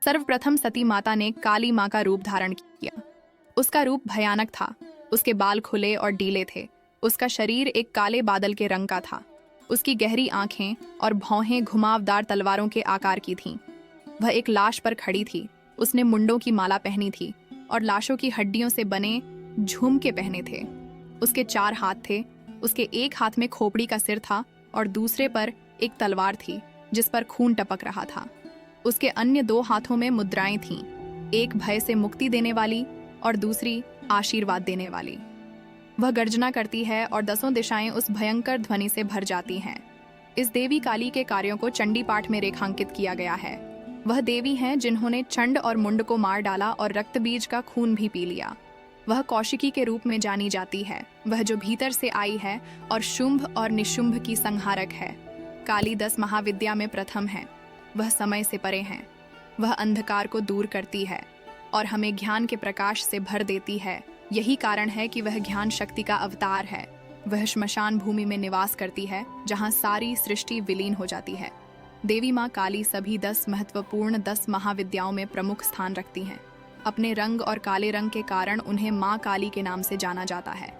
सर्वप्रथम सती माता ने काली माँ का रूप धारण किया। उसका रूप भयानक था। उसके बाल खुले और डीले थे। उसका शरीर एक काले बादल के रंग का था। उसकी गहरी आंखें और भौहें घुमावदार तलवारों के आकार की थीं। वह एक लाश पर खड़ी थी। उसने मुंडों की माला पहनी थी और लाशों की हड्डियों से बने झुमके पहने थे। उसके 4 हाथ थे। उसके एक हाथ में खोपड़ी का सिर था और दूसरे पर एक तलवार थी जिस पर खून टपक रहा था। उसके अन्य 2 हाथों में मुद्राएं थीं, एक भय से मुक्ति देने वाली और दूसरी आशीर्वाद देने वाली। वह गर्जना करती है और 10 दिशाएं उस भयंकर ध्वनि से भर जाती हैं। इस देवी काली के कार्यों को चंडी पाठ में रेखांकित किया गया है। वह देवी हैं जिन्होंने चंड और मुंड को मार डाला और रक्त बीज का खून भी पी लिया। वह कौशिकी के रूप में जानी जाती है, वह जो भीतर से आई है और शुंभ और निशुंभ की संहारक है। काली 10 महाविद्या में प्रथम है। वह समय से परे हैं। वह अंधकार को दूर करती है और हमें ज्ञान के प्रकाश से भर देती है। यही कारण है कि वह ज्ञान शक्ति का अवतार है। वह श्मशान भूमि में निवास करती है जहाँ सारी सृष्टि विलीन हो जाती है। देवी माँ काली सभी 10 महत्वपूर्ण 10 महाविद्याओं में प्रमुख स्थान रखती हैं। अपने रंग और काले रंग के कारण उन्हें माँ काली के नाम से जाना जाता है।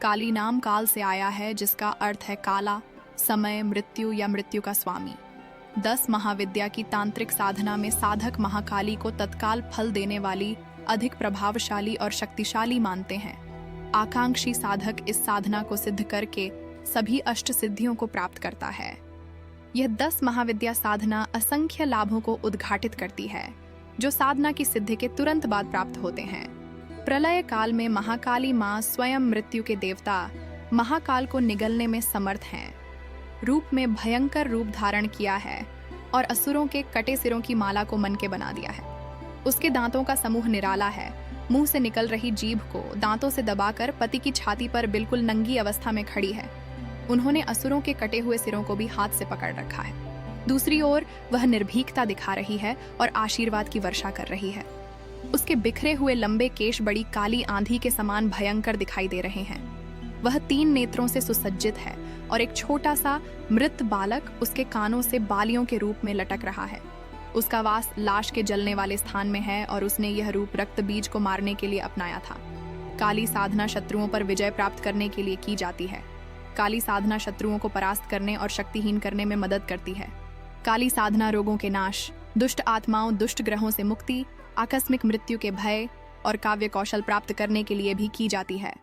काली नाम काल से आया है जिसका अर्थ है काला, समय, मृत्यु या मृत्यु का स्वामी। 10 महाविद्या की तांत्रिक साधना में साधक महाकाली को तत्काल फल देने वाली, अधिक प्रभावशाली और शक्तिशाली मानते हैं। आकांक्षी साधक इस साधना को सिद्ध करके सभी अष्ट सिद्धियों को प्राप्त करता है। यह 10 महाविद्या साधना असंख्य लाभों को उद्घाटित करती है जो साधना की सिद्धि के तुरंत बाद प्राप्त होते हैं। प्रलय काल में महाकाली माँ स्वयं मृत्यु के देवता महाकाल को निगलने में समर्थ हैं। रूप में भयंकर रूप धारण किया है और असुरों के कटे सिरों की माला को मन के बना दिया है। उसके दांतों का समूह निराला है। मुंह से निकल रही जीभ को दांतों से दबाकर पति की छाती पर बिल्कुल नंगी अवस्था में खड़ी है। उन्होंने असुरों के कटे हुए सिरों को भी हाथ से पकड़ रखा है। दूसरी ओर वह निर्भीकता दिखा रही है और आशीर्वाद की वर्षा कर रही है। उसके बिखरे हुए लंबे केश बड़ी काली आंधी के समान भयंकर दिखाई दे रहे हैं। वह 3 नेत्रों से सुसज्जित है और एक छोटा सा मृत बालक उसके कानों से बालियों के रूप में लटक रहा है। उसका वास लाश के जलने वाले स्थान में है और उसने यह रूप रक्त बीज को मारने के लिए अपनाया था। काली साधना शत्रुओं पर विजय प्राप्त करने के लिए की जाती है। काली साधना शत्रुओं को परास्त करने और शक्तिहीन करने में मदद करती है। काली साधना रोगों के नाश, दुष्ट आत्माओं, दुष्ट ग्रहों से मुक्ति, आकस्मिक मृत्यु के भय और काव्य कौशल प्राप्त करने के लिए भी की जाती है।